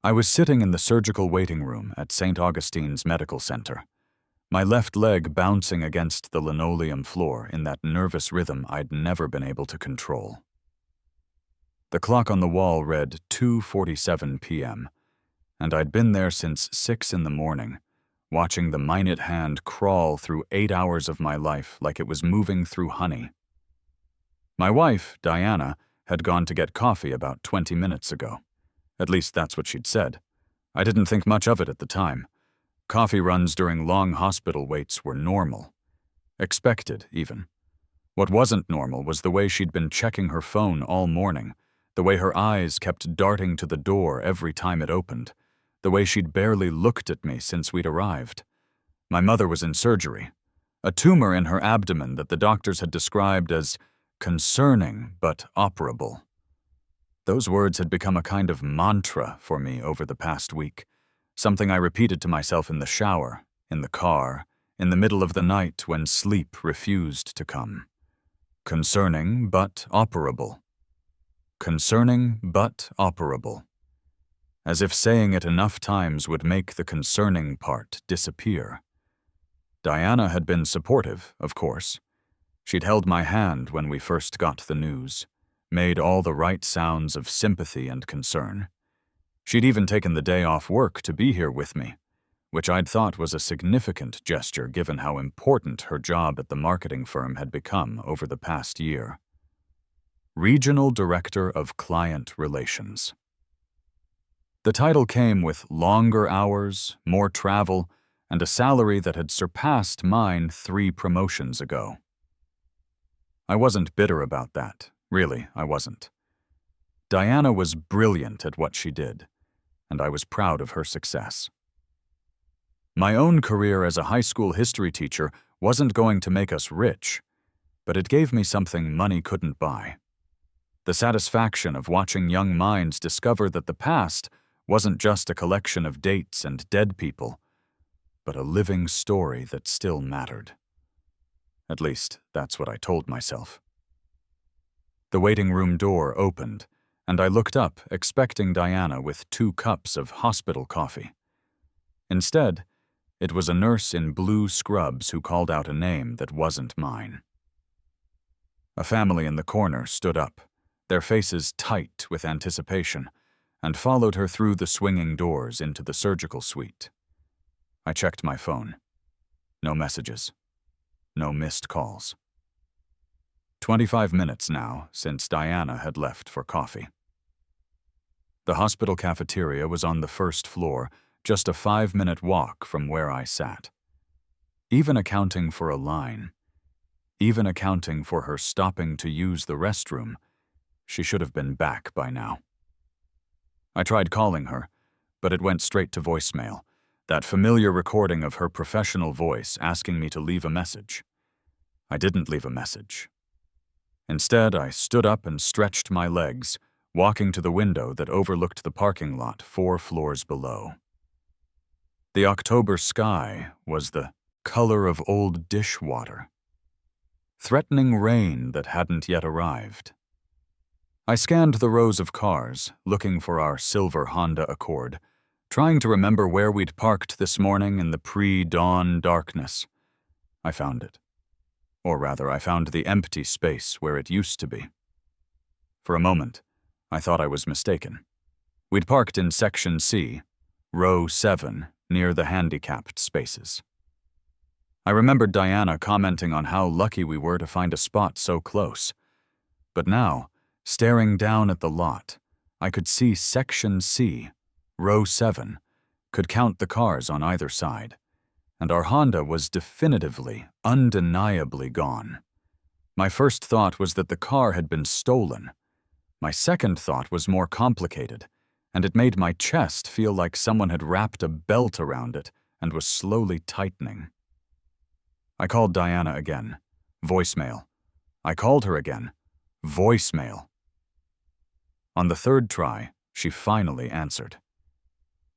I was sitting in the surgical waiting room at St. Augustine's Medical Center, my left leg bouncing against the linoleum floor in that nervous rhythm I'd never been able to control. The clock on the wall read 2:47 p.m., and I'd been there since 6 in the morning, watching the minute hand crawl through 8 hours of my life like it was moving through honey. My wife, Diana, had gone to get coffee about 20 minutes ago. At least that's what she'd said. I didn't think much of it at the time. Coffee runs during long hospital waits were normal. Expected, even. What wasn't normal was the way she'd been checking her phone all morning, the way her eyes kept darting to the door every time it opened, the way she'd barely looked at me since we'd arrived. My mother was in surgery. A tumor in her abdomen that the doctors had described as concerning but operable. Those words had become a kind of mantra for me over the past week, something I repeated to myself in the shower, in the car, in the middle of the night when sleep refused to come. Concerning but operable. Concerning but operable. As if saying it enough times would make the concerning part disappear. Diana had been supportive, of course. She'd held my hand when we first got the news, made all the right sounds of sympathy and concern. She'd even taken the day off work to be here with me, which I'd thought was a significant gesture given how important her job at the marketing firm had become over the past year. Regional Director of Client Relations. The title came with longer hours, more travel, and a salary that had surpassed mine 3 promotions ago. I wasn't bitter about that. Really, I wasn't. Diana was brilliant at what she did, and I was proud of her success. My own career as a high school history teacher wasn't going to make us rich, but it gave me something money couldn't buy. The satisfaction of watching young minds discover that the past wasn't just a collection of dates and dead people, but a living story that still mattered. At least, that's what I told myself. The waiting room door opened, and I looked up, expecting Diana with 2 cups of hospital coffee. Instead, it was a nurse in blue scrubs who called out a name that wasn't mine. A family in the corner stood up, their faces tight with anticipation, and followed her through the swinging doors into the surgical suite. I checked my phone. No messages. No missed calls. 25 minutes now since Diana had left for coffee. The hospital cafeteria was on the first floor, just a 5-minute walk from where I sat. Even accounting for a line, even accounting for her stopping to use the restroom, she should have been back by now. I tried calling her, but it went straight to voicemail, that familiar recording of her professional voice asking me to leave a message. I didn't leave a message. Instead, I stood up and stretched my legs, walking to the window that overlooked the parking lot 4 floors below. The October sky was the color of old dishwater. Threatening rain that hadn't yet arrived. I scanned the rows of cars, looking for our silver Honda Accord, trying to remember where we'd parked this morning in the pre-dawn darkness. I found it. Or rather, I found the empty space where it used to be. For a moment, I thought I was mistaken. We'd parked in Section C, row 7, near the handicapped spaces. I remembered Diana commenting on how lucky we were to find a spot so close. But now, staring down at the lot, I could see Section C, row 7, could count the cars on either side. And our Honda was definitively, undeniably gone. My first thought was that the car had been stolen. My second thought was more complicated, and it made my chest feel like someone had wrapped a belt around it and was slowly tightening. I called Diana again. Voicemail. I called her again. Voicemail. On the 3rd try, she finally answered.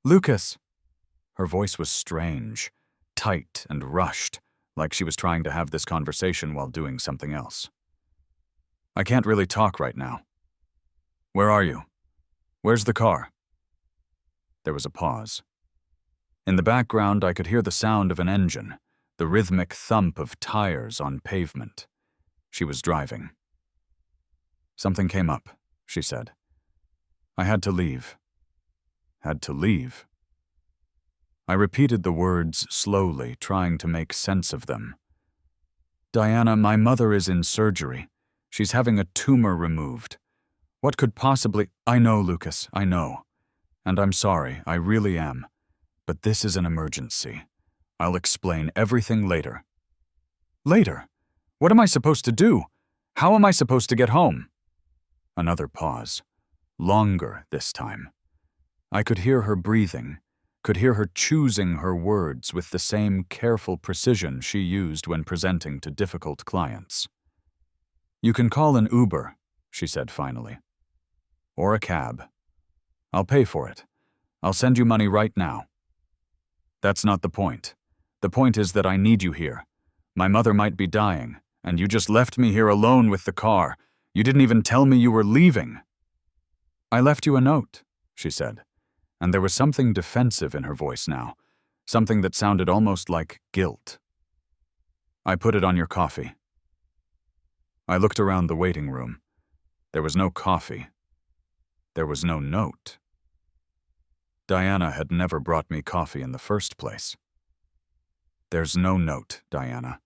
"Lucas." Her voice was strange, tight and rushed, like she was trying to have this conversation while doing something else. "I can't really talk right now." "Where are you? Where's the car?" There was a pause. In the background, I could hear the sound of an engine, the rhythmic thump of tires on pavement. She was driving. "Something came up," she said. "I had to leave." Had to leave? I repeated the words slowly, trying to make sense of them. "Diana, my mother is in surgery. She's having a tumor removed. What could possibly—" "I know, Lucas, I know. And I'm sorry, I really am. But this is an emergency. I'll explain everything later." "Later? What am I supposed to do? How am I supposed to get home?" Another pause. Longer this time. I could hear her breathing, could hear her choosing her words with the same careful precision she used when presenting to difficult clients. "You can call an Uber," she said finally. "Or a cab. I'll pay for it. I'll send you money right now." "That's not the point. The point is that I need you here. My mother might be dying, and you just left me here alone with the car. You didn't even tell me you were leaving." "I left you a note," she said, and there was something defensive in her voice now, something that sounded almost like guilt. "I put it on your coffee." I looked around the waiting room. There was no coffee. There was no note. Diana had never brought me coffee in the first place. "There's no note, Diana.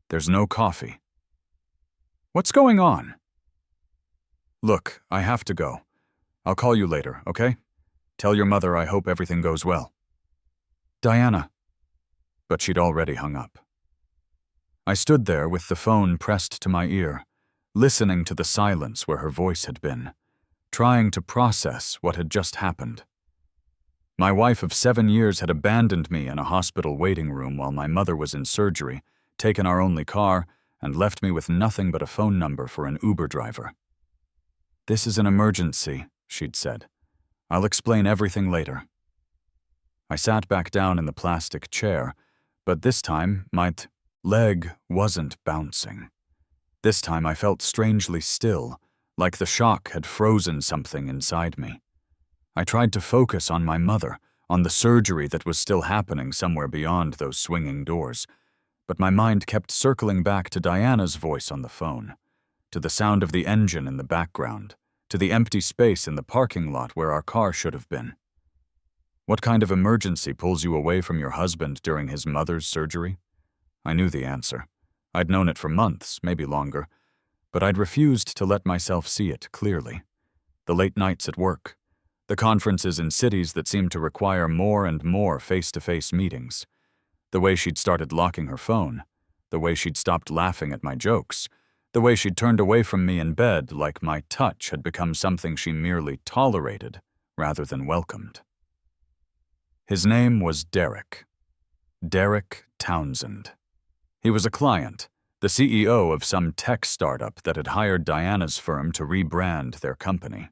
There's no coffee." "What's going on?" "Look, I have to go. I'll call you later, okay? Tell your mother I hope everything goes well." "Diana." But she'd already hung up. I stood there with the phone pressed to my ear, listening to the silence where her voice had been, trying to process what had just happened. My wife of 7 years had abandoned me in a hospital waiting room while my mother was in surgery, taken our only car, and left me with nothing but a phone number for an Uber driver. "This is an emergency," she'd said. "I'll explain everything later." I sat back down in the plastic chair, but this time my leg wasn't bouncing. This time I felt strangely still, like the shock had frozen something inside me. I tried to focus on my mother, on the surgery that was still happening somewhere beyond those swinging doors, but my mind kept circling back to Diana's voice on the phone, to the sound of the engine in the background, to the empty space in the parking lot where our car should have been. What kind of emergency pulls you away from your husband during his mother's surgery? I knew the answer. I'd known it for months, maybe longer, but I'd refused to let myself see it clearly. The late nights at work, the conferences in cities that seemed to require more and more face-to-face meetings, the way she'd started locking her phone, the way she'd stopped laughing at my jokes, the way she'd turned away from me in bed like my touch had become something she merely tolerated rather than welcomed. His name was Derek. Derek Townsend. He was a client, the CEO of some tech startup that had hired Diana's firm to rebrand their company.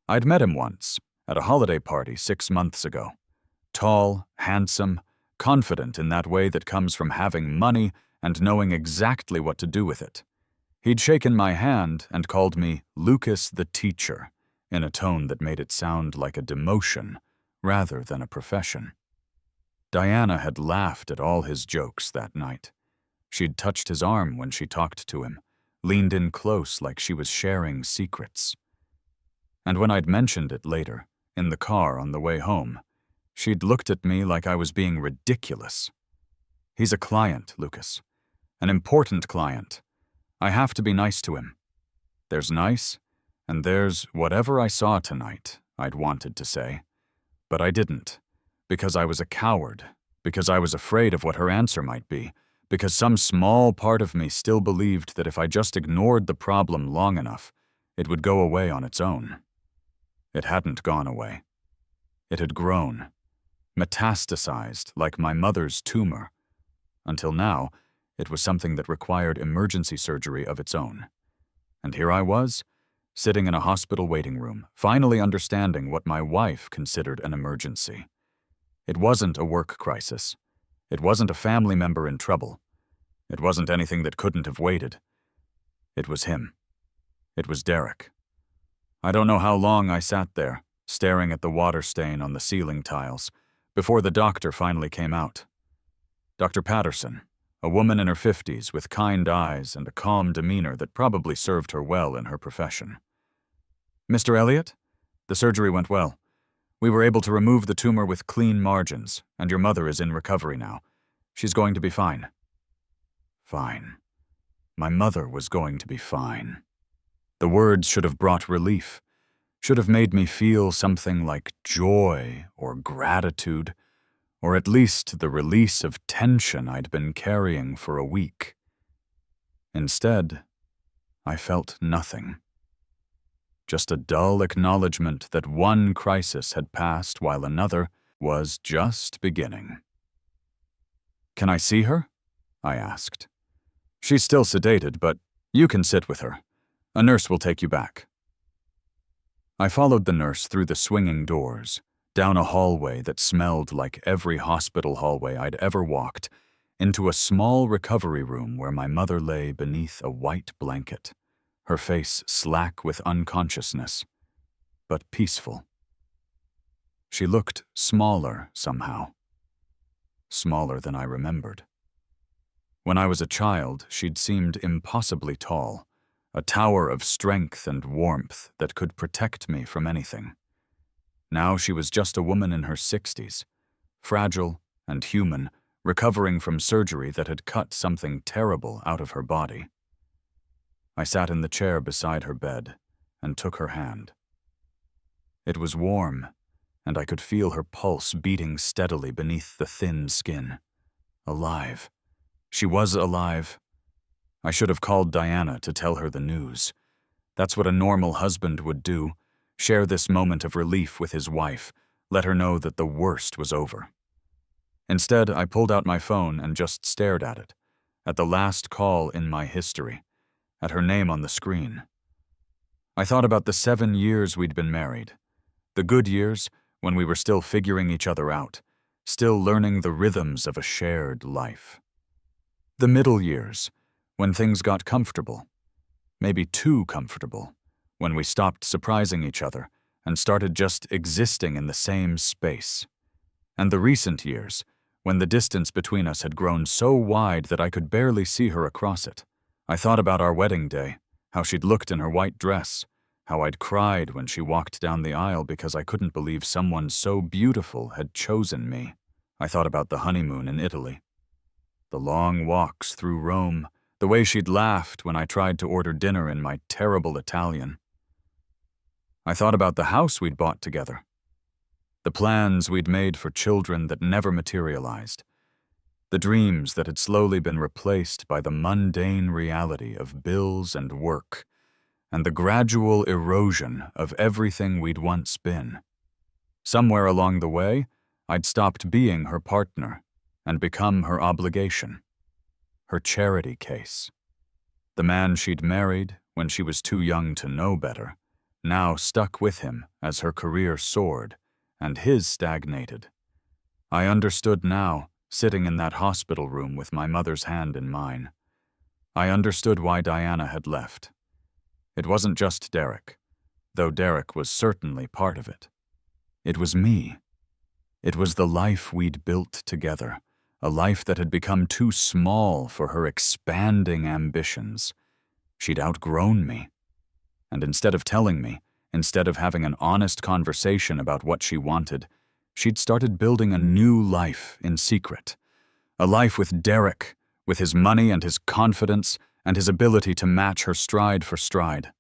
I'd met him once, at a holiday party 6 months ago. Tall, handsome, confident in that way that comes from having money and knowing exactly what to do with it. He'd shaken my hand and called me Lucas the Teacher, in a tone that made it sound like a demotion rather than a profession. Diana had laughed at all his jokes that night. She'd touched his arm when she talked to him, leaned in close like she was sharing secrets. And when I'd mentioned it later, in the car on the way home, she'd looked at me like I was being ridiculous. "He's a client, Lucas. An important client. I have to be nice to him." There's nice, and there's whatever I saw tonight, I'd wanted to say. But I didn't, because I was a coward, because I was afraid of what her answer might be, because some small part of me still believed that if I just ignored the problem long enough, it would go away on its own. It hadn't gone away. It had grown, metastasized like my mother's tumor. Until now, it was something that required emergency surgery of its own. And here I was, sitting in a hospital waiting room, finally understanding what my wife considered an emergency. It wasn't a work crisis. It wasn't a family member in trouble. It wasn't anything that couldn't have waited. It was him. It was Derek. I don't know how long I sat there, staring at the water stain on the ceiling tiles, before the doctor finally came out. Dr. Patterson, a woman in her 50s with kind eyes and a calm demeanor that probably served her well in her profession. "Mr. Elliot, the surgery went well. We were able to remove the tumor with clean margins, and your mother is in recovery now. She's going to be fine." Fine. My mother was going to be fine. The words should have brought relief, should have made me feel something like joy or gratitude, or at least the release of tension I'd been carrying for a week. Instead, I felt nothing. Just a dull acknowledgement that one crisis had passed while another was just beginning. "Can I see her?" I asked. "She's still sedated, but you can sit with her. A nurse will take you back." I followed the nurse through the swinging doors, down a hallway that smelled like every hospital hallway I'd ever walked, into a small recovery room where my mother lay beneath a white blanket, her face slack with unconsciousness, but peaceful. She looked smaller somehow. Smaller than I remembered. When I was a child, she'd seemed impossibly tall, a tower of strength and warmth that could protect me from anything. Now she was just a woman in her 60s, fragile and human, recovering from surgery that had cut something terrible out of her body. I sat in the chair beside her bed and took her hand. It was warm, and I could feel her pulse beating steadily beneath the thin skin. Alive. She was alive. I should have called Diana to tell her the news. That's what a normal husband would do, share this moment of relief with his wife, let her know that the worst was over. Instead, I pulled out my phone and just stared at it, at the last call in my history, at her name on the screen. I thought about the 7 years we'd been married, the good years when we were still figuring each other out, still learning the rhythms of a shared life. The middle years, when things got comfortable, maybe too comfortable, when we stopped surprising each other and started just existing in the same space. And the recent years, when the distance between us had grown so wide that I could barely see her across it. I thought about our wedding day, how she'd looked in her white dress, how I'd cried when she walked down the aisle because I couldn't believe someone so beautiful had chosen me. I thought about the honeymoon in Italy, the long walks through Rome, the way she'd laughed when I tried to order dinner in my terrible Italian. I thought about the house we'd bought together, the plans we'd made for children that never materialized, the dreams that had slowly been replaced by the mundane reality of bills and work, and the gradual erosion of everything we'd once been. Somewhere along the way, I'd stopped being her partner and become her obligation, her charity case. The man she'd married when she was too young to know better now stuck with him as her career soared and his stagnated. I understood now, sitting in that hospital room with my mother's hand in mine. I understood why Diana had left. It wasn't just Derek, though Derek was certainly part of it. It was me. It was the life we'd built together, a life that had become too small for her expanding ambitions. She'd outgrown me. And instead of telling me, instead of having an honest conversation about what she wanted, she'd started building a new life in secret. A life with Derek, with his money and his confidence and his ability to match her stride for stride.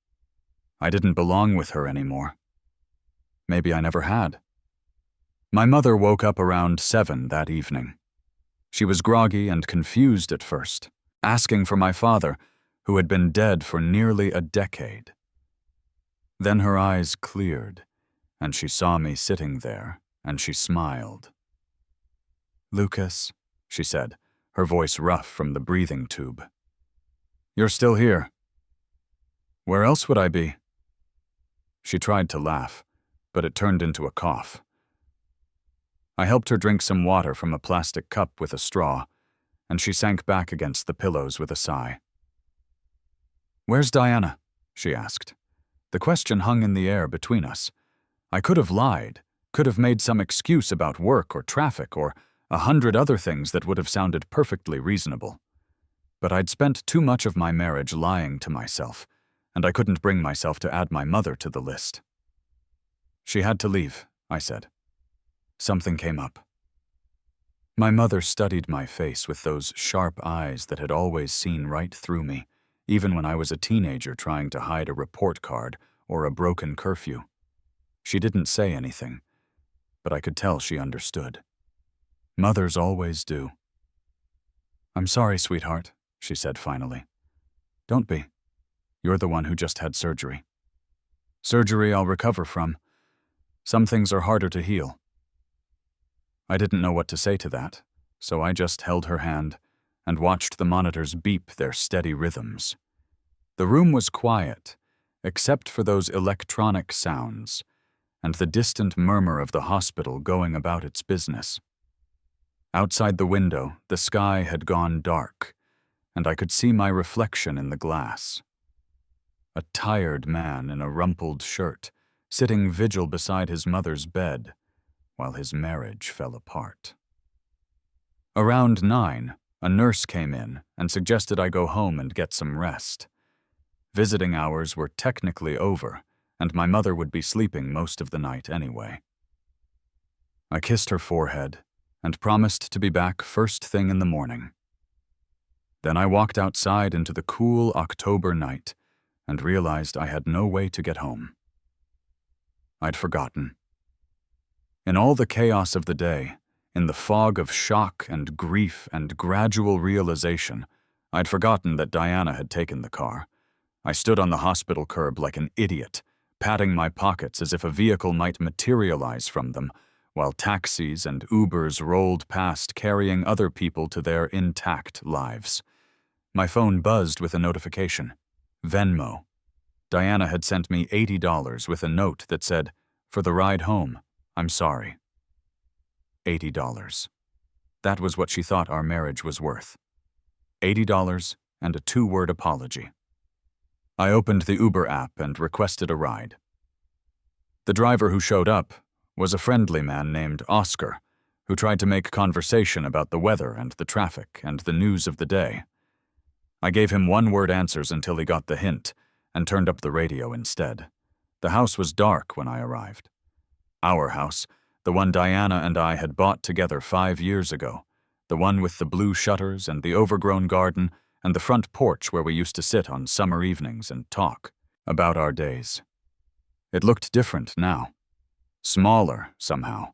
I didn't belong with her anymore. Maybe I never had. My mother woke up around 7 that evening. She was groggy and confused at first, asking for my father, who had been dead for nearly a decade. Then her eyes cleared, and she saw me sitting there, and she smiled. "Lucas," she said, her voice rough from the breathing tube. "You're still here." "Where else would I be?" She tried to laugh, but it turned into a cough. I helped her drink some water from a plastic cup with a straw, and she sank back against the pillows with a sigh. "Where's Diana?" she asked. The question hung in the air between us. I could have lied, could have made some excuse about work or traffic or 100 other things that would have sounded perfectly reasonable. But I'd spent too much of my marriage lying to myself, and I couldn't bring myself to add my mother to the list. She had to leave, I said. Something came up. My mother studied my face with those sharp eyes that had always seen right through me, even when I was a teenager trying to hide a report card or a broken curfew. She didn't say anything, but I could tell she understood. Mothers always do. "I'm sorry, sweetheart," she said finally. "Don't be. You're the one who just had surgery. Surgery I'll recover from. Some things are harder to heal." I didn't know what to say to that, so I just held her hand and watched the monitors beep their steady rhythms. The room was quiet, except for those electronic sounds and the distant murmur of the hospital going about its business. Outside the window, the sky had gone dark, and I could see my reflection in the glass. A tired man in a rumpled shirt, sitting vigil beside his mother's bed, while his marriage fell apart. Around 9, a nurse came in and suggested I go home and get some rest. Visiting hours were technically over, and my mother would be sleeping most of the night anyway. I kissed her forehead and promised to be back first thing in the morning. Then I walked outside into the cool October night and realized I had no way to get home. I'd forgotten. In all the chaos of the day, in the fog of shock and grief and gradual realization, I'd forgotten that Diana had taken the car. I stood on the hospital curb like an idiot, patting my pockets as if a vehicle might materialize from them, while taxis and Ubers rolled past carrying other people to their intact lives. My phone buzzed with a notification. Venmo. Diana had sent me $80 with a note that said, "For the ride home, I'm sorry." $80. That was what she thought our marriage was worth. $80 and a 2-word apology. I opened the Uber app and requested a ride. The driver who showed up was a friendly man named Oscar, who tried to make conversation about the weather and the traffic and the news of the day. I gave him 1-word answers until he got the hint and turned up the radio instead. The house was dark when I arrived. Our house, the one Diana and I had bought together 5 years ago, the one with the blue shutters and the overgrown garden and the front porch where we used to sit on summer evenings and talk about our days. It looked different now. Smaller, somehow.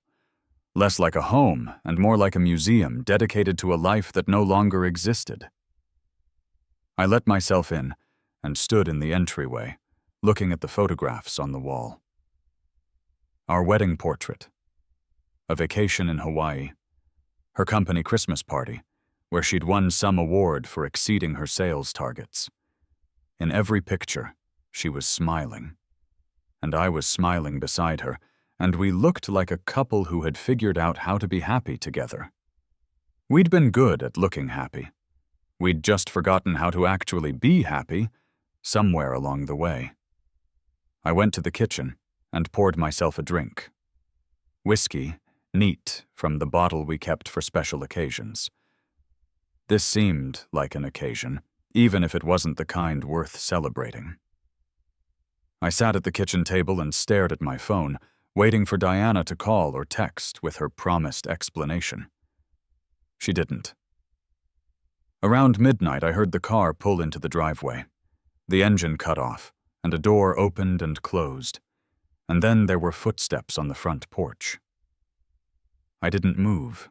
Less like a home and more like a museum dedicated to a life that no longer existed. I let myself in and stood in the entryway, looking at the photographs on the wall. Our wedding portrait. A vacation in Hawaii. Her company Christmas party, where she'd won some award for exceeding her sales targets. In every picture, she was smiling. And I was smiling beside her, and we looked like a couple who had figured out how to be happy together. We'd been good at looking happy. We'd just forgotten how to actually be happy somewhere along the way. I went to the kitchen and poured myself a drink. Whiskey, neat, from the bottle we kept for special occasions. This seemed like an occasion, even if it wasn't the kind worth celebrating. I sat at the kitchen table and stared at my phone, waiting for Diana to call or text with her promised explanation. She didn't. Around midnight, I heard the car pull into the driveway. The engine cut off, and a door opened and closed. And then there were footsteps on the front porch. I didn't move.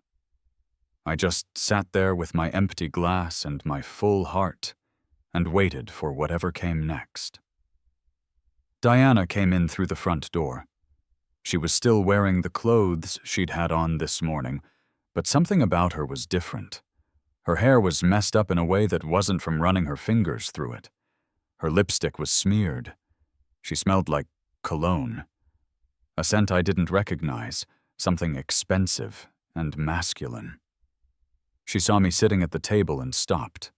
I just sat there with my empty glass and my full heart and waited for whatever came next. Diana came in through the front door. She was still wearing the clothes she'd had on this morning, but something about her was different. Her hair was messed up in a way that wasn't from running her fingers through it. Her lipstick was smeared. She smelled like cologne. A scent I didn't recognize, something expensive and masculine. She saw me sitting at the table and stopped.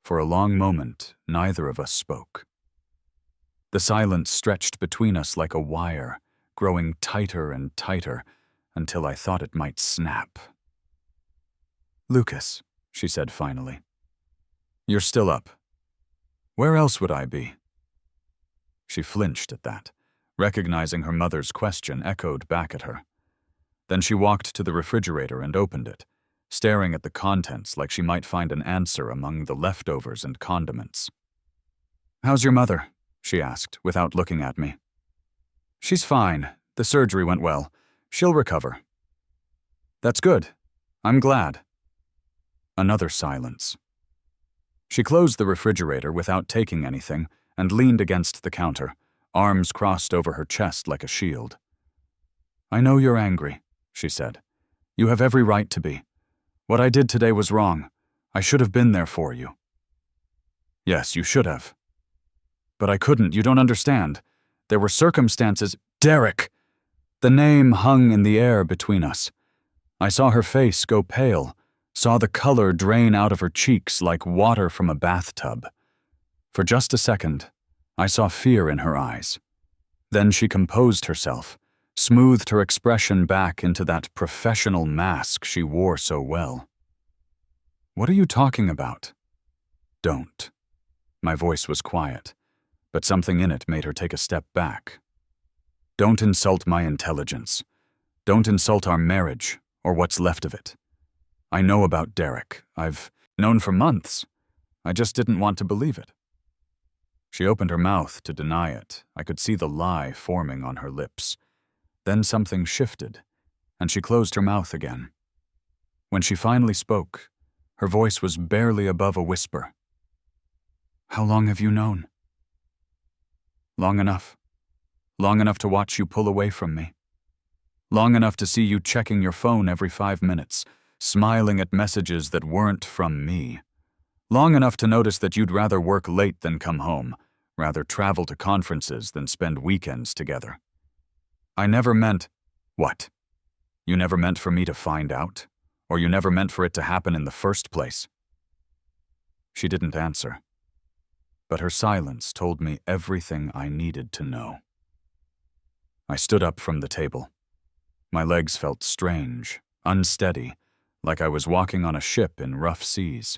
For a long moment, neither of us spoke. The silence stretched between us like a wire, growing tighter and tighter until I thought it might snap. "Lucas," she said finally, "you're still up. Where else would I be?" She flinched at that, recognizing her mother's question echoed back at her. Then she walked to the refrigerator and opened it, staring at the contents like she might find an answer among the leftovers and condiments. "How's your mother?" she asked, without looking at me. "She's fine. The surgery went well. She'll recover." "That's good. I'm glad." Another silence. She closed the refrigerator without taking anything and leaned against the counter, arms crossed over her chest like a shield. "I know you're angry," she said. "You have every right to be. What I did today was wrong. I should have been there for you." "Yes, you should have." "But I couldn't, you don't understand. There were circumstances—" "Derek!" The name hung in the air between us. I saw her face go pale, saw the color drain out of her cheeks like water from a bathtub. For just a second, I saw fear in her eyes. Then she composed herself, smoothed her expression back into that professional mask she wore so well. "What are you talking about?" "Don't." My voice was quiet, but something in it made her take a step back. "Don't insult my intelligence. Don't insult our marriage, or what's left of it. I know about Derek. I've known for months. I just didn't want to believe it." She opened her mouth to deny it. I could see the lie forming on her lips. Then something shifted, and she closed her mouth again. When she finally spoke, her voice was barely above a whisper. "How long have you known?" "Long enough. Long enough to watch you pull away from me. Long enough to see you checking your phone every 5 minutes, smiling at messages that weren't from me. Long enough to notice that you'd rather work late than come home, rather travel to conferences than spend weekends together. I never meant—" "What? You never meant for me to find out? Or you never meant for it to happen in the first place?" She didn't answer, but her silence told me everything I needed to know. I stood up from the table. My legs felt strange, unsteady, like I was walking on a ship in rough seas.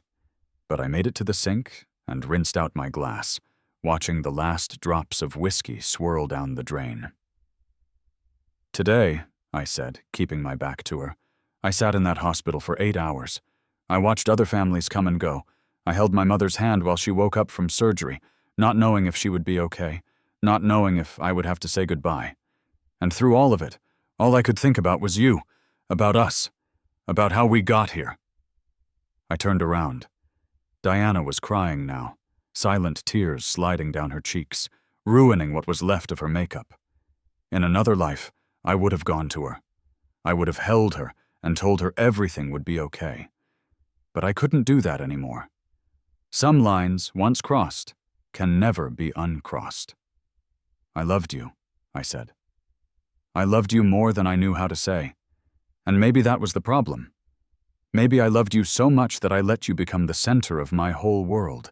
But I made it to the sink and rinsed out my glass, watching the last drops of whiskey swirl down the drain. "Today," I said, keeping my back to her, "I sat in that hospital for 8 hours. I watched other families come and go. I held my mother's hand while she woke up from surgery, not knowing if she would be okay, not knowing if I would have to say goodbye. And through all of it, all I could think about was you, about us, about how we got here." I turned around. Diana was crying now, silent tears sliding down her cheeks, ruining what was left of her makeup. In another life, I would have gone to her. I would have held her and told her everything would be okay. But I couldn't do that anymore. Some lines, once crossed, can never be uncrossed. "I loved you," I said. "I loved you more than I knew how to say. And maybe that was the problem. Maybe I loved you so much that I let you become the center of my whole world.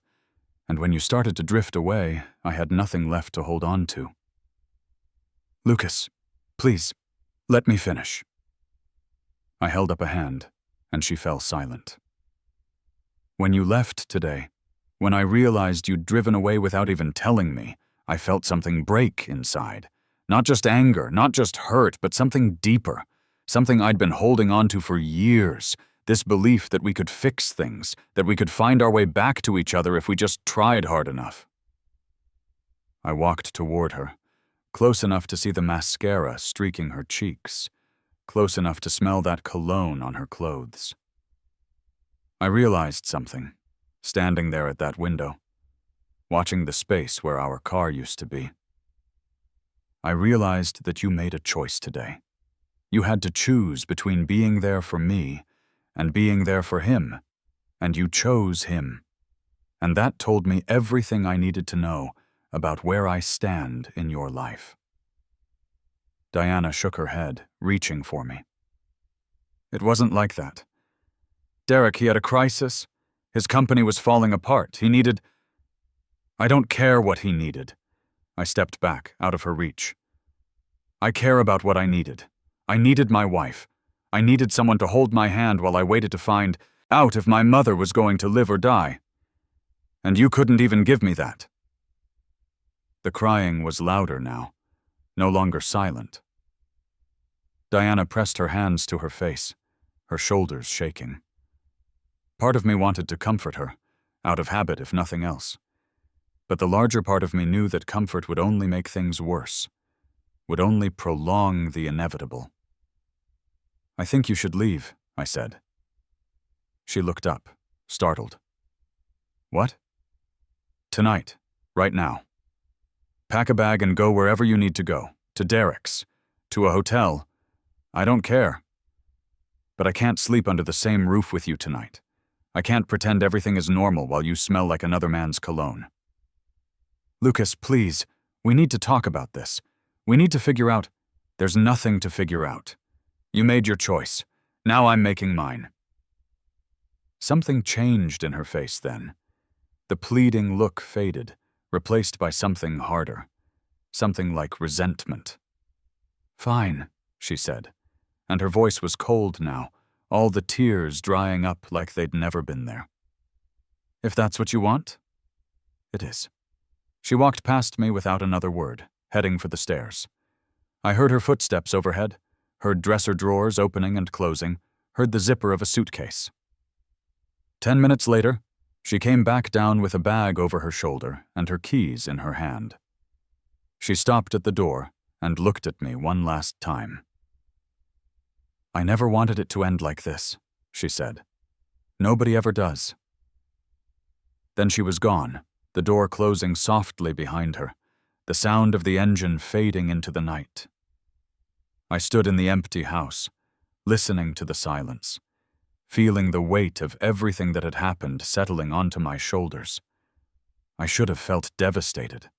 And when you started to drift away, I had nothing left to hold on to." "Lucas, please, let me finish." I held up a hand, and she fell silent. "When you left today, when I realized you'd driven away without even telling me, I felt something break inside. Not just anger, not just hurt, but something deeper. Something I'd been holding on to for years. This belief that we could fix things, that we could find our way back to each other if we just tried hard enough." I walked toward her, close enough to see the mascara streaking her cheeks, close enough to smell that cologne on her clothes. I realized something, standing there at that window, watching the space where our car used to be. I realized that you made a choice today. You had to choose between being there for me and being there for him, and you chose him. And that told me everything I needed to know about where I stand in your life. Diana shook her head, reaching for me. "It wasn't like that. Derek, he had a crisis. His company was falling apart. He needed—" "I don't care what he needed." I stepped back, out of her reach. I care about what I needed. I needed my wife. I needed someone to hold my hand while I waited to find out if my mother was going to live or die. And you couldn't even give me that." The crying was louder now, no longer silent. Diana pressed her hands to her face, her shoulders shaking. Part of me wanted to comfort her, out of habit if nothing else. But the larger part of me knew that comfort would only make things worse, would only prolong the inevitable. "I think you should leave," I said. She looked up, startled. "What?" "Tonight, right now. Pack a bag and go wherever you need to go, to Derek's, to a hotel. I don't care. But I can't sleep under the same roof with you tonight. I can't pretend everything is normal while you smell like another man's cologne." "Lucas, please, we need to talk about this. We need to figure out—" "There's nothing to figure out. You made your choice. Now I'm making mine." Something changed in her face then. The pleading look faded, replaced by something harder, something like resentment. "Fine," she said, and her voice was cold now, all the tears drying up like they'd never been there. "If that's what you want, it is." She walked past me without another word, heading for the stairs. I heard her footsteps overhead, heard dresser drawers opening and closing, heard the zipper of a suitcase. 10 minutes later, she came back down with a bag over her shoulder and her keys in her hand. She stopped at the door and looked at me one last time. "I never wanted it to end like this," she said. "Nobody ever does." Then she was gone, the door closing softly behind her, the sound of the engine fading into the night. I stood in the empty house, listening to the silence, feeling the weight of everything that had happened settling onto my shoulders. I should have felt devastated.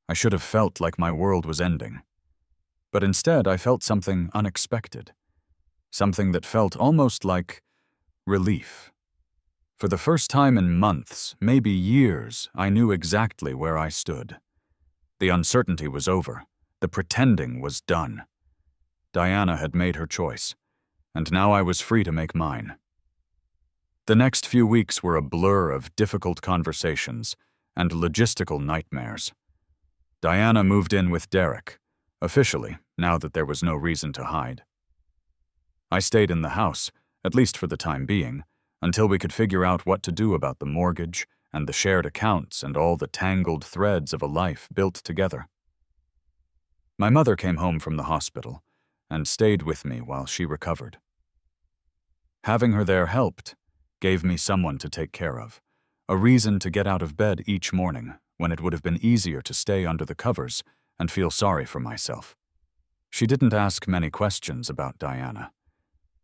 I should have felt like my world was ending. But instead, I felt something unexpected, something that felt almost like relief. For the first time in months, maybe years, I knew exactly where I stood. The uncertainty was over. The pretending was done. Diana had made her choice, and now I was free to make mine. The next few weeks were a blur of difficult conversations and logistical nightmares. Diana moved in with Derek, officially, now that there was no reason to hide. I stayed in the house, at least for the time being, until we could figure out what to do about the mortgage and the shared accounts and all the tangled threads of a life built together. My mother came home from the hospital and stayed with me while she recovered. Having her there helped, gave me someone to take care of, a reason to get out of bed each morning when it would have been easier to stay under the covers and feel sorry for myself. She didn't ask many questions about Diana,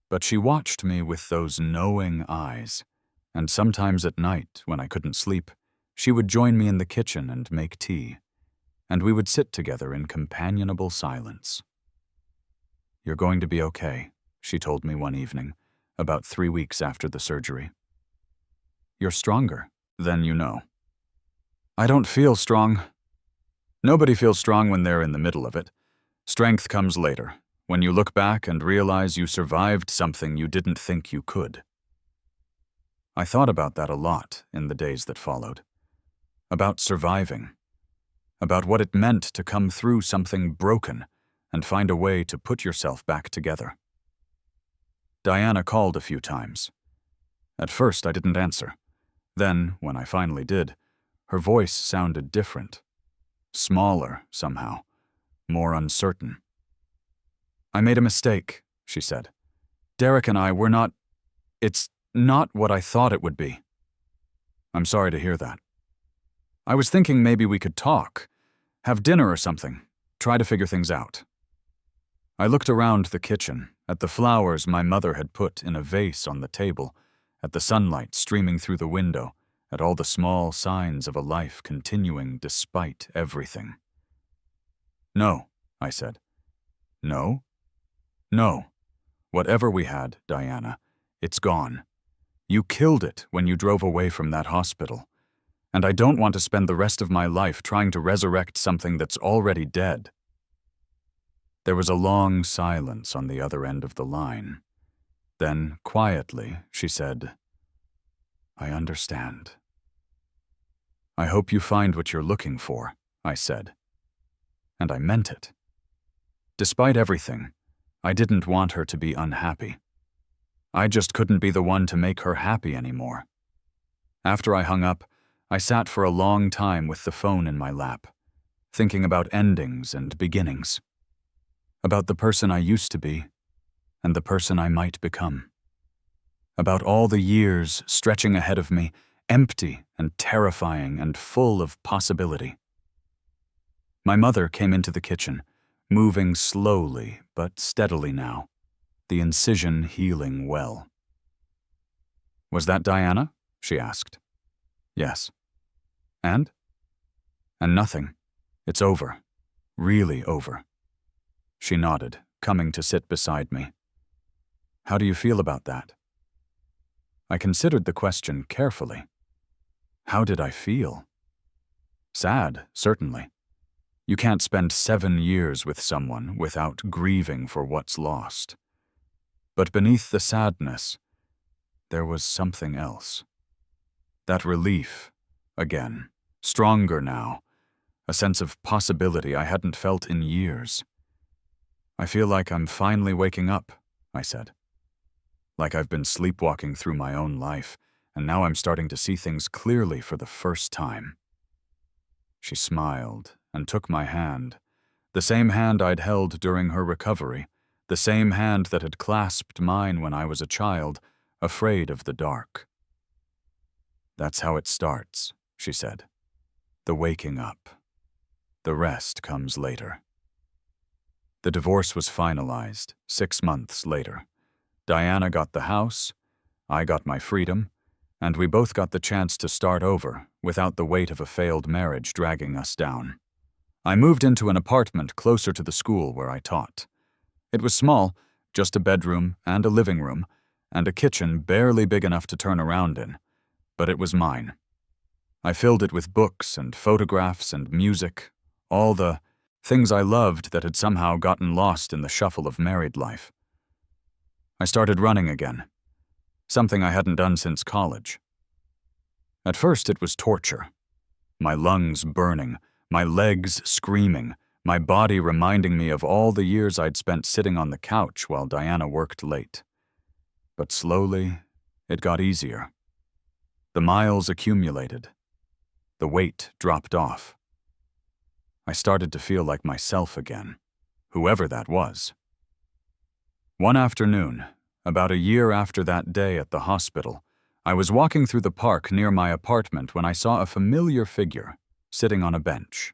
but she watched me with those knowing eyes, and sometimes at night, when I couldn't sleep, she would join me in the kitchen and make tea, and we would sit together in companionable silence. "You're going to be okay," she told me one evening, about 3 weeks after the surgery. "You're stronger than you know." "I don't feel strong." Nobody feels strong when they're in the middle of it. Strength comes later, when you look back and realize you survived something you didn't think you could. I thought about that a lot in the days that followed. About surviving. About what it meant to come through something broken and find a way to put yourself back together. Diana called a few times. At first, I didn't answer. Then, when I finally did, her voice sounded different. Smaller, somehow. More uncertain. "I made a mistake," she said. "Derek and I, it's not what I thought it would be." "I'm sorry to hear that. I was thinking maybe we could talk, have dinner or something, try to figure things out." I looked around the kitchen, at the flowers my mother had put in a vase on the table, at the sunlight streaming through the window, at all the small signs of a life continuing despite everything. "No," I said. "No? No. Whatever we had, Diana, it's gone. You killed it when you drove away from that hospital, and I don't want to spend the rest of my life trying to resurrect something that's already dead." There was a long silence on the other end of the line. Then, quietly, she said, "I understand." "I hope you find what you're looking for," I said. And I meant it. Despite everything, I didn't want her to be unhappy. I just couldn't be the one to make her happy anymore. After I hung up, I sat for a long time with the phone in my lap, thinking about endings and beginnings, about the person I used to be and the person I might become, about all the years stretching ahead of me, empty and terrifying and full of possibility. My mother came into the kitchen, moving slowly but steadily now, the incision healing well. "Was that Diana?" she asked. "Yes." "And?" "And nothing. It's over. Really over." She nodded, coming to sit beside me. "How do you feel about that?" I considered the question carefully. How did I feel? Sad, certainly. You can't spend 7 years with someone without grieving for what's lost. But beneath the sadness, there was something else. That relief, again, stronger now, a sense of possibility I hadn't felt in years. "I feel like I'm finally waking up," I said. "Like I've been sleepwalking through my own life, and now I'm starting to see things clearly for the first time." She smiled and took my hand, the same hand I'd held during her recovery, the same hand that had clasped mine when I was a child, afraid of the dark. "That's how it starts," she said. "The waking up. The rest comes later." The divorce was finalized 6 months later. Diana got the house, I got my freedom, and we both got the chance to start over without the weight of a failed marriage dragging us down. I moved into an apartment closer to the school where I taught. It was small, just a bedroom and a living room, and a kitchen barely big enough to turn around in, but it was mine. I filled it with books and photographs and music, all the things I loved that had somehow gotten lost in the shuffle of married life. I started running again, something I hadn't done since college. At first it was torture. My lungs burning, my legs screaming, my body reminding me of all the years I'd spent sitting on the couch while Diana worked late. But slowly, it got easier. The miles accumulated. The weight dropped off. I started to feel like myself again, whoever that was. One afternoon, about a year after that day at the hospital, I was walking through the park near my apartment when I saw a familiar figure sitting on a bench.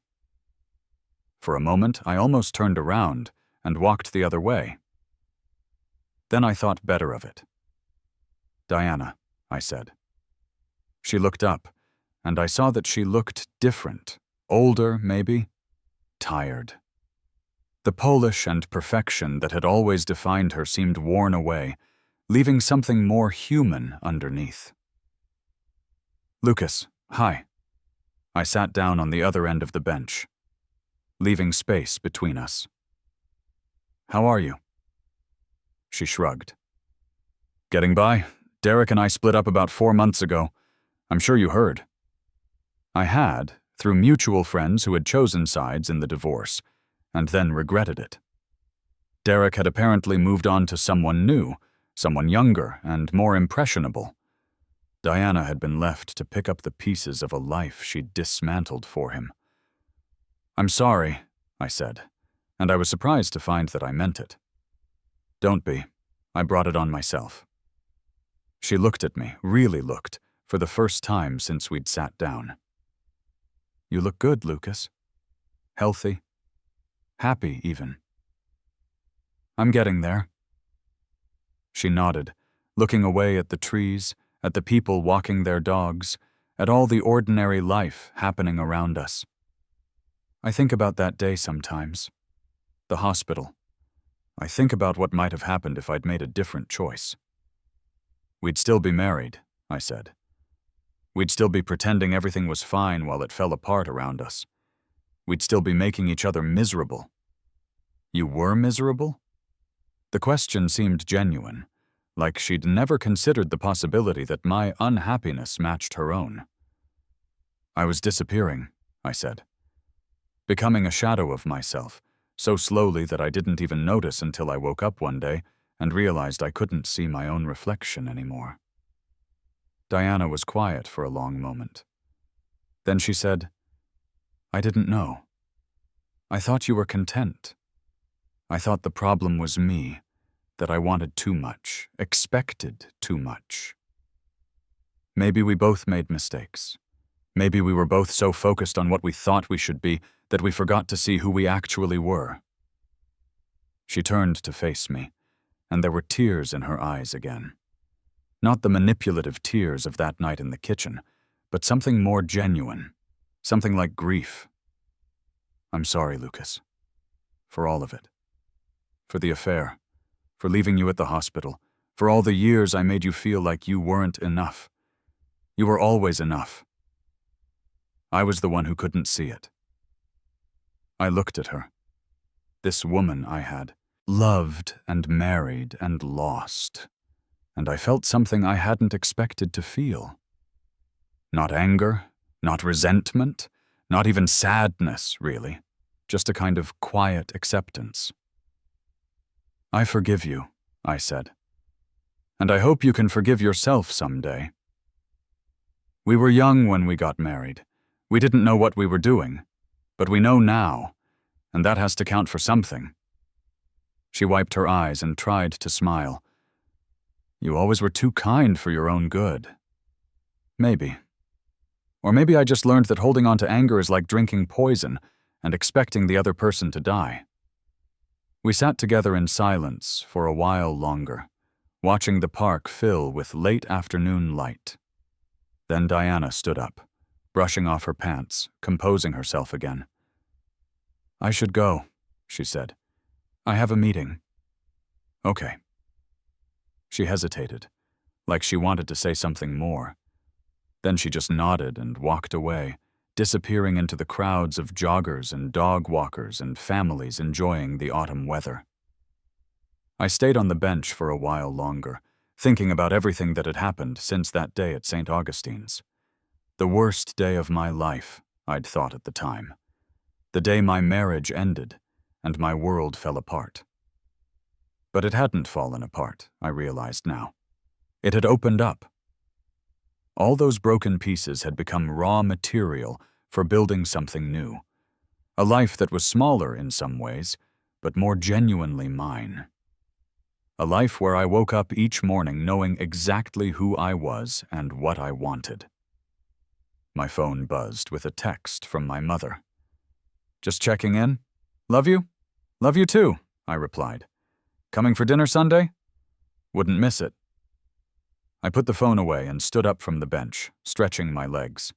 For a moment, I almost turned around and walked the other way. Then I thought better of it. "Diana," I said. She looked up, and I saw that she looked different, older, maybe, tired. The polish and perfection that had always defined her seemed worn away, leaving something more human underneath. "Lucas, hi." I sat down on the other end of the bench, leaving space between us. "How are you?" She shrugged. "Getting by. Derek and I split up about 4 months ago. I'm sure you heard." I had, through mutual friends who had chosen sides in the divorce, and then regretted it. Derek had apparently moved on to someone new, someone younger and more impressionable. Diana had been left to pick up the pieces of a life she'd dismantled for him. "I'm sorry," I said, and I was surprised to find that I meant it. "Don't be. I brought it on myself." She looked at me, really looked, for the first time since we'd sat down. "You look good, Lucas. Healthy. Happy, even." "I'm getting there." She nodded, looking away at the trees, at the people walking their dogs, at all the ordinary life happening around us. "I think about that day sometimes. The hospital. I think about what might have happened if I'd made a different choice." "We'd still be married," I said. "We'd still be pretending everything was fine while it fell apart around us. We'd still be making each other miserable. You were miserable? The question seemed genuine, like she'd never considered the possibility that my unhappiness matched her own. I was disappearing, I said. Becoming a shadow of myself, so slowly that I didn't even notice until I woke up one day and realized I couldn't see my own reflection anymore. Diana was quiet for a long moment. Then she said, I didn't know. I thought you were content. I thought the problem was me, that I wanted too much, expected too much. Maybe we both made mistakes. Maybe we were both so focused on what we thought we should be that we forgot to see who we actually were. She turned to face me, and there were tears in her eyes again. Not the manipulative tears of that night in the kitchen, but something more genuine, something like grief. I'm sorry, Lucas. For all of it. For the affair. For leaving you at the hospital. For all the years I made you feel like you weren't enough. You were always enough. I was the one who couldn't see it. I looked at her. This woman I had loved and married and lost. And I felt something I hadn't expected to feel. Not anger, not resentment, not even sadness, really. Just a kind of quiet acceptance. I forgive you, I said. And I hope you can forgive yourself someday. We were young when we got married. We didn't know what we were doing, but we know now, and that has to count for something. She wiped her eyes and tried to smile. You always were too kind for your own good. Maybe. Or maybe I just learned that holding on to anger is like drinking poison and expecting the other person to die. We sat together in silence for a while longer, watching the park fill with late afternoon light. Then Diana stood up, brushing off her pants, composing herself again. I should go, she said. I have a meeting. Okay. She hesitated, like she wanted to say something more. Then she just nodded and walked away, disappearing into the crowds of joggers and dog walkers and families enjoying the autumn weather. I stayed on the bench for a while longer, thinking about everything that had happened since that day at St. Augustine's. The worst day of my life, I'd thought at the time. The day my marriage ended, and my world fell apart. But it hadn't fallen apart, I realized now. It had opened up. All those broken pieces had become raw material for building something new. A life that was smaller in some ways, but more genuinely mine. A life where I woke up each morning knowing exactly who I was and what I wanted. My phone buzzed with a text from my mother. Just checking in? Love you? Love you too, I replied. Coming for dinner Sunday? Wouldn't miss it. I put the phone away and stood up from the bench, stretching my legs.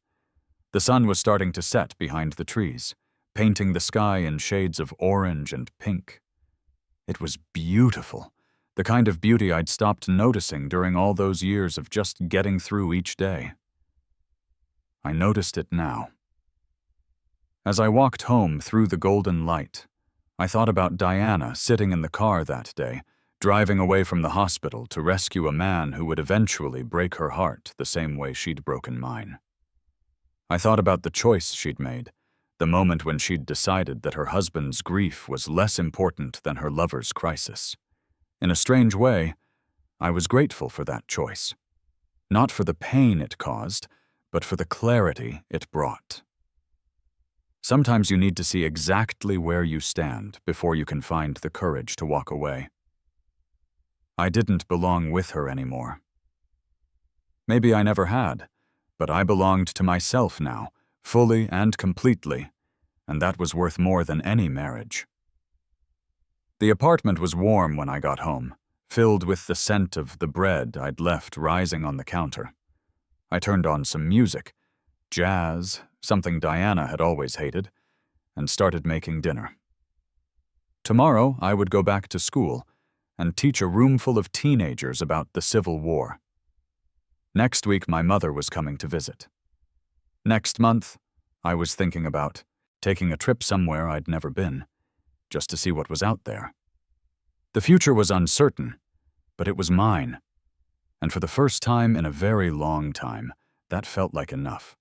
The sun was starting to set behind the trees, painting the sky in shades of orange and pink. It was beautiful, the kind of beauty I'd stopped noticing during all those years of just getting through each day. I noticed it now. As I walked home through the golden light, I thought about Diana sitting in the car that day, driving away from the hospital to rescue a man who would eventually break her heart the same way she'd broken mine. I thought about the choice she'd made, the moment when she'd decided that her husband's grief was less important than her lover's crisis. In a strange way, I was grateful for that choice. Not for the pain it caused, but for the clarity it brought. Sometimes you need to see exactly where you stand before you can find the courage to walk away. I didn't belong with her anymore. Maybe I never had, but I belonged to myself now, fully and completely, and that was worth more than any marriage. The apartment was warm when I got home, filled with the scent of the bread I'd left rising on the counter. I turned on some music, jazz, something Diana had always hated, and started making dinner. Tomorrow I would go back to school and teach a roomful of teenagers about the Civil War. Next week my mother was coming to visit. Next month, I was thinking about taking a trip somewhere I'd never been, just to see what was out there. The future was uncertain, but it was mine. And for the first time in a very long time, that felt like enough.